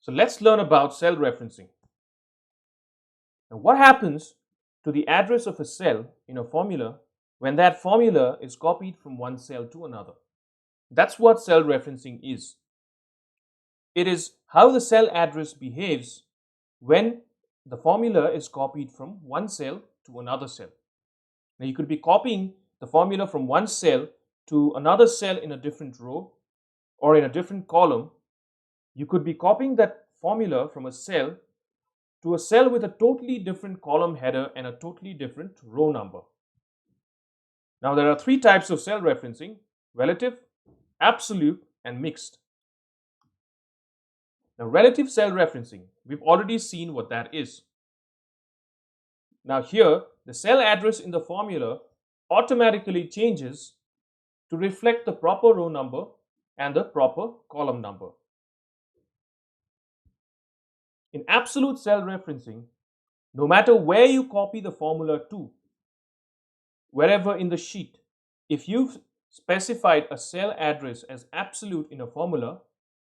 So let's learn about cell referencing. Now, what happens to the address of a cell in a formula when that formula is copied from one cell to another? That's what cell referencing is. It is how the cell address behaves when the formula is copied from one cell to another cell. Now, you could be copying the formula from one cell to another cell in a different row or in a different column. You could be copying that formula from a cell to a cell with a totally different column header and a totally different row number. Now, there are three types of cell referencing: relative, absolute, and mixed. Now, relative cell referencing, we've already seen what that is. Now, here, the cell address in the formula automatically changes to reflect the proper row number and the proper column number. In absolute cell referencing, no matter where you copy the formula to, wherever in the sheet, if you've specified a cell address as absolute in a formula,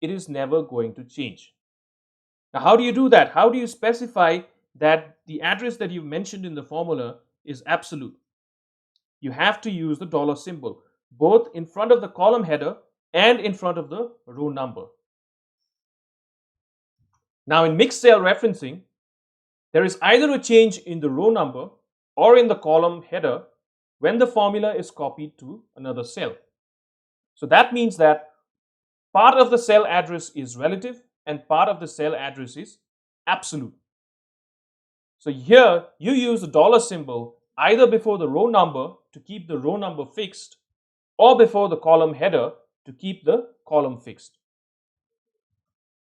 it is never going to change. Now, how do you do that? How do you specify that the address that you've mentioned in the formula is absolute? You have to use the dollar symbol, both in front of the column header and in front of the row number. Now, in mixed cell referencing, there is either a change in the row number or in the column header when the formula is copied to another cell. So that means that part of the cell address is relative and part of the cell address is absolute. So here you use the dollar symbol either before the row number to keep the row number fixed or before the column header to keep the column fixed.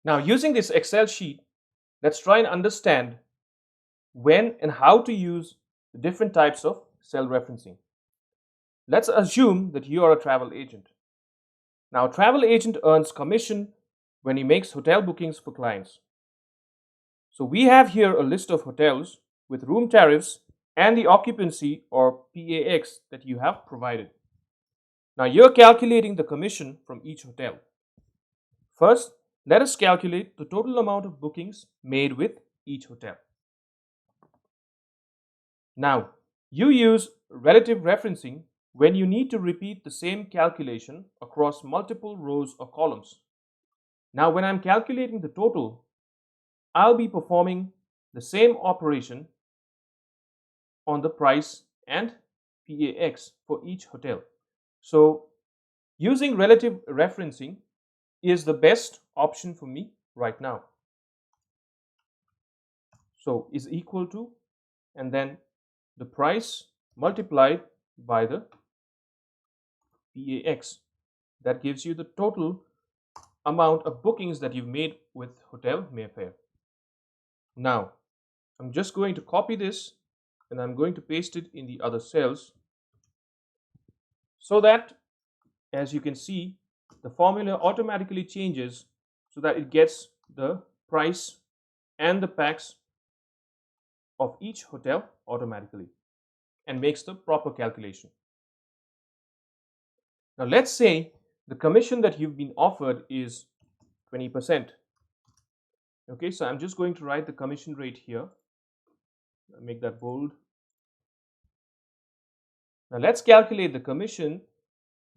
Now, using this Excel sheet, let's try and understand when and how to use the different types of cell referencing. Let's assume that you are a travel agent. Now, a travel agent earns commission when he makes hotel bookings for clients. So we have here a list of hotels with room tariffs and the occupancy or PAX that you have provided. Now, you're calculating the commission from each hotel. First, let us calculate the total amount of bookings made with each hotel. Now, you use relative referencing when you need to repeat the same calculation across multiple rows or columns. Now, when I'm calculating the total, I'll be performing the same operation on the price and PAX for each hotel. So, using relative referencing is the best option for me right now. So, is equal to, and then the price multiplied by the PAX. That gives you the total amount of bookings that you've made with Hotel Mayfair. Now, I'm just going to copy this and I'm going to paste it in the other cells so that, as you can see, the formula automatically changes so that it gets the price and the PAX of each hotel automatically and makes the proper calculation. Now, let's say the commission that you've been offered is 20%. Okay, so I'm just going to write the commission rate here. I'll make that bold. Now, let's calculate the commission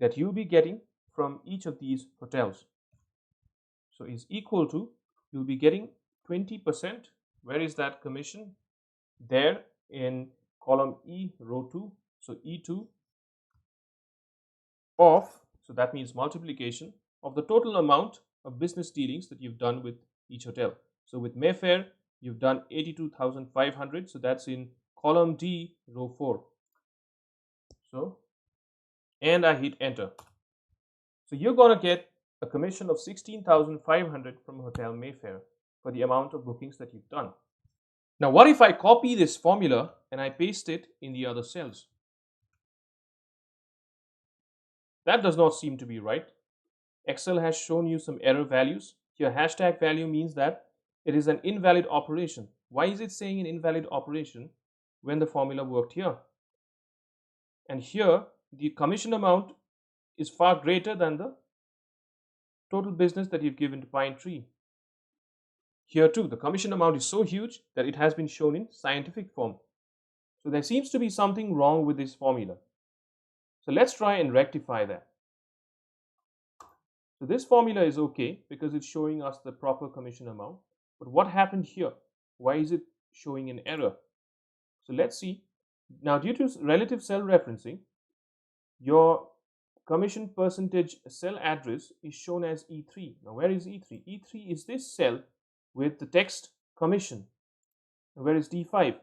that you'll be getting from each of these hotels. So, is equal to, you'll be getting 20%. Where is that commission? There in column E, row 2. So, E2 of, so that means multiplication of the total amount of business dealings that you've done with each hotel. So, with Mayfair, you've done 82,500. So, that's in column D, row 4. So, and I hit enter. So, you're going to get a commission of 16,500 from Hotel Mayfair for the amount of bookings that you've done. Now, what if I copy this formula and I paste it in the other cells? That does not seem to be right. Excel has shown you some error values. Your hashtag value means that it is an invalid operation. Why is it saying an invalid operation when the formula worked here? And here, the commission amount is far greater than the total business that you've given to Pine Tree. Here too, the commission amount is so huge that it has been shown in scientific form. So there seems to be something wrong with this formula. So let's try and rectify that. So this formula is okay because it's showing us the proper commission amount. But what happened here? Why is it showing an error? So let's see. Now, due to relative cell referencing, your commission percentage cell address is shown as E3. Now, where is E3? E3 is this cell with the text commission. And where is D5?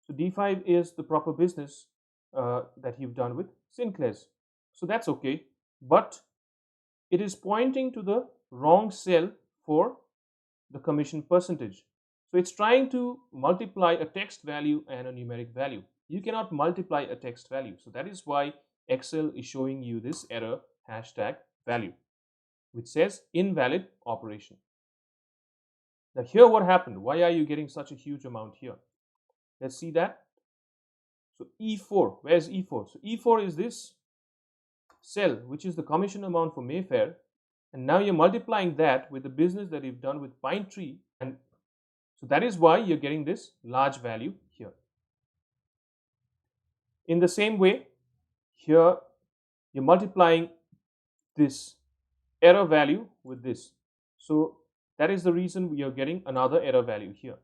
So D5 is the proper business that you've done with Sinclair's. So that's okay. But it is pointing to the wrong cell for the commission percentage. So it's trying to multiply a text value and a numeric value. You cannot multiply a text value. So that is why Excel is showing you this error #value, which says invalid operation. Now here what happened? Why are you getting such a huge amount here? Let's see that. So E4, where's E4? So E4 is this cell, which is the commission amount for Mayfair. And now you're multiplying that with the business that you've done with Pine Tree. And so that is why you're getting this large value here. In the same way, here you're multiplying this error value with this. So that is the reason you're getting another error value here.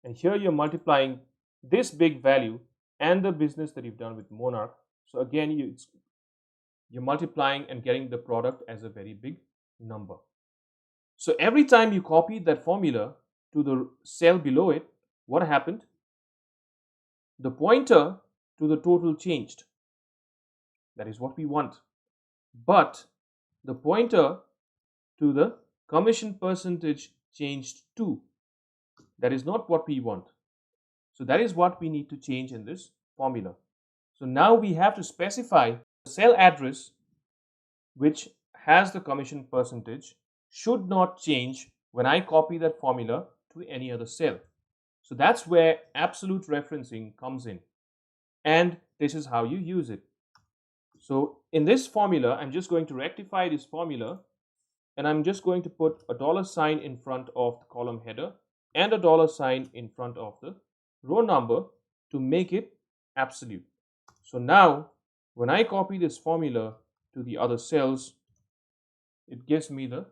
And here you're multiplying this big value and the business that you've done with Monarch. So again, you're multiplying and getting the product as a very big number. So every time you copied that formula to the cell below it, what happened? The pointer to the total changed. That is what we want. But the pointer to the commission percentage changed too. That is not what we want. So that is what we need to change in this formula. So now we have to specify the cell address which has the commission percentage should not change when I copy that formula to any other cell. So that's where absolute referencing comes in. And this is how you use it. So in this formula, I'm just going to rectify this formula and I'm just going to put a $sign in front of the column header and a $sign in front of the row number to make it absolute. So now when I copy this formula to the other cells, it gives me the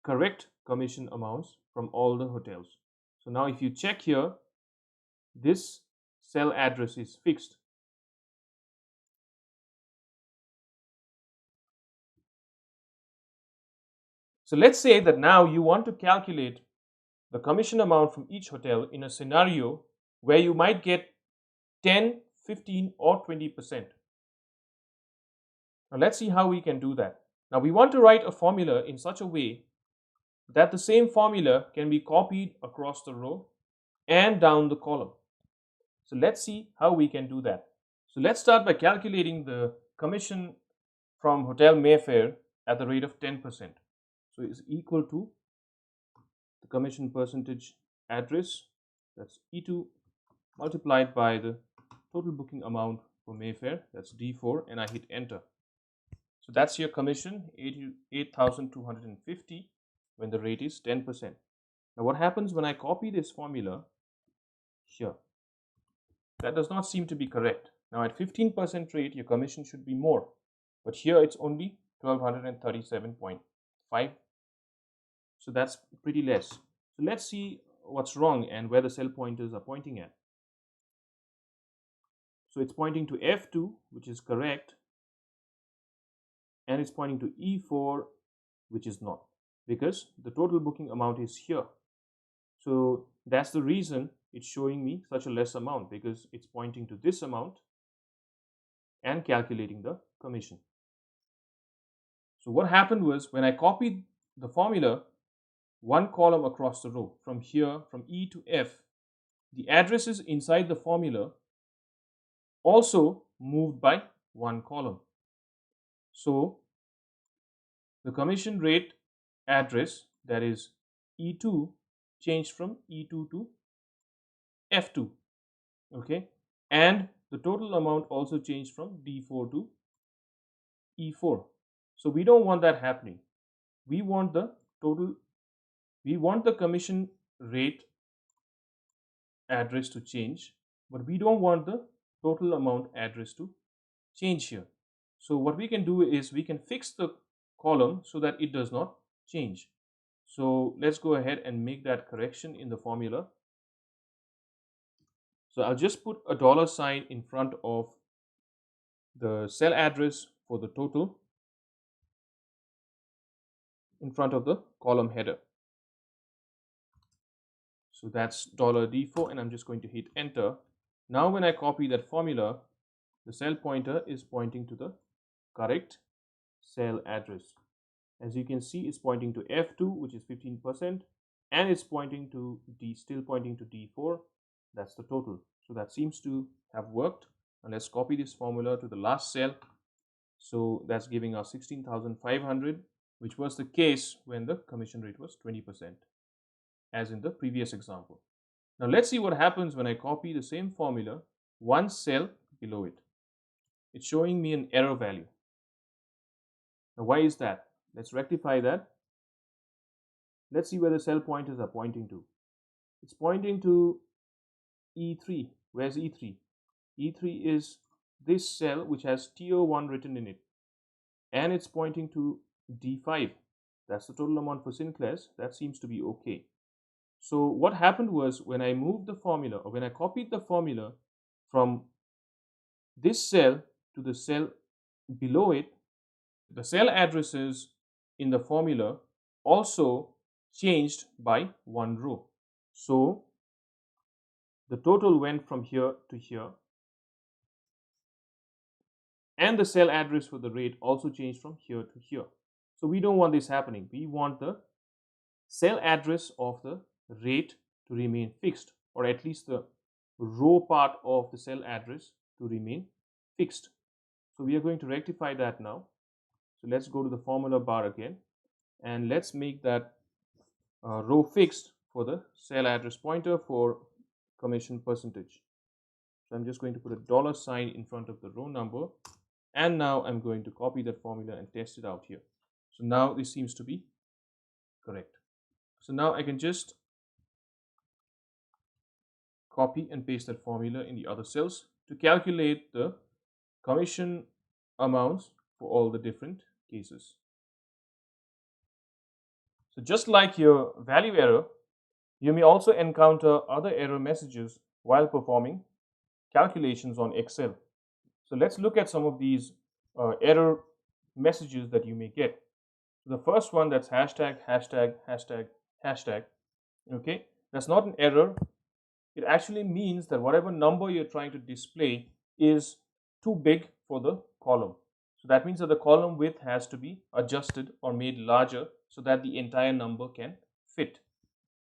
correct commission amounts from all the hotels. So now if you check here, this cell address is fixed. So let's say that now you want to calculate the commission amount from each hotel in a scenario where you might get 10, 15 or 20%. Now let's see how we can do that. Now we want to write a formula in such a way that the same formula can be copied across the row and down the column. So let's see how we can do that. So let's start by calculating the commission from Hotel Mayfair at the rate of 10%. So it's equal to the commission percentage address, that's E2, multiplied by the total booking amount for Mayfair, that's D4, and I hit enter. So that's your commission, 8,250 when the rate is 10%. Now what happens when I copy this formula here? That does not seem to be correct. Now at 15% rate, your commission should be more, but here it's only 1,237.5. So that's pretty less. So let's see what's wrong and where the cell pointers are pointing at. So it's pointing to F2, which is correct, and it's pointing to E4, which is not, because the total booking amount is here. So that's the reason it's showing me such a less amount, because it's pointing to this amount and calculating the commission. So what happened was when I copied the formula one column across the row from here, from E to F, the addresses inside the formula also moved by one column. So the commission rate address, that is E2, changed from E2 to F2. Okay, and the total amount also changed from D4 to E4. So we don't want that happening. We want the commission rate address to change, but we don't want the total amount address to change here. So what we can do is we can fix the column so that it does not change. So let's go ahead and make that correction in the formula. So I'll just put a dollar sign in front of the cell address for the total in front of the column header. So that's $D4, and I'm just going to hit enter. Now when I copy that formula, the cell pointer is pointing to the correct cell address. As you can see, it's pointing to F2, which is 15%, and it's pointing to still pointing to D4. That's the total. So that seems to have worked. And let's copy this formula to the last cell. So that's giving us 16,500, which was the case when the commission rate was 20%, as in the previous example. Now let's see what happens when I copy the same formula one cell below it. It's showing me an error value. Now why is that? Let's rectify that. Let's see where the cell pointers are pointing to. It's pointing to E3. Where's E3? E3 is this cell which has TO1 written in it. And it's pointing to D5. That's the total amount for Sinclair's. That seems to be okay. So what happened was when I moved the formula, or when I copied the formula from this cell to the cell below it, the cell addresses in the formula also changed by one row. So the total went from here to here, and the cell address for the rate also changed from here to here. So we don't want this happening. We want the cell address of the rate to remain fixed, or at least the row part of the cell address to remain fixed. So we are going to rectify that now. So let's go to the formula bar again, and let's make that row fixed for the cell address pointer for commission percentage. So I'm just going to put a dollar sign in front of the row number, and now I'm going to copy that formula and test it out here. So now this seems to be correct. So now I can just copy and paste that formula in the other cells to calculate the commission amounts for all the different cases. So just like your value error, you may also encounter other error messages while performing calculations on Excel. So let's look at some of these error messages that you may get. So the first one, that's hashtag, hashtag, hashtag, hashtag. Okay, that's not an error. It actually means that whatever number you're trying to display is too big for the column. So that means that the column width has to be adjusted or made larger so that the entire number can fit.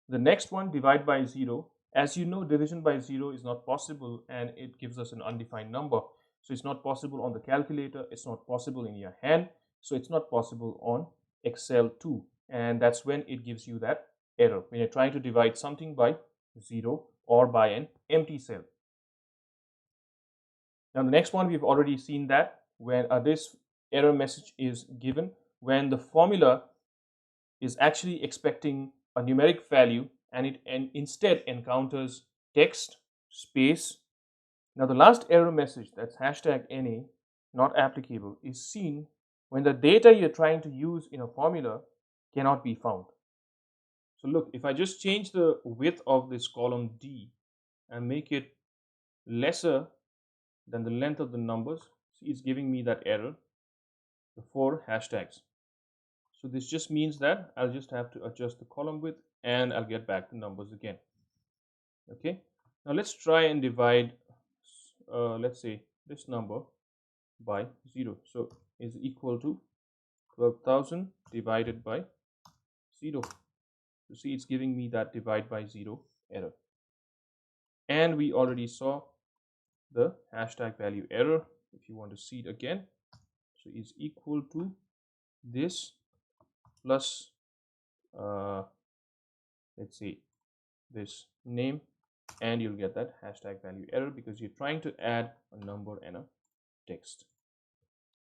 The next one, divide by 0. As you know, division by 0 is not possible, and it gives us an undefined number. So it's not possible on the calculator, it's not possible in your hand, so it's not possible on Excel too. And that's when it gives you that error, when you're trying to divide something by 0 or by an empty cell. Now the next one, we've already seen that when this error message is given when the formula is actually expecting a numeric value and it instead encounters text space. Now the last error message, that's hashtag NA, not applicable, is seen when the data you're trying to use in a formula cannot be found. So look, if I just change the width of this column D and make it lesser than the length of the numbers, see, it's giving me that error, the 4 hashtags. So this just means that I'll just have to adjust the column width and I'll get back the numbers again. Okay, now let's try and divide, let's say this number by 0. So is equal to 12,000 divided by 0. You see, it's giving me that divide by 0 error. And we already saw the hashtag value error. If you want to see it again, so is equal to this plus let's say this name, and you'll get that hashtag value error because you're trying to add a number and a text.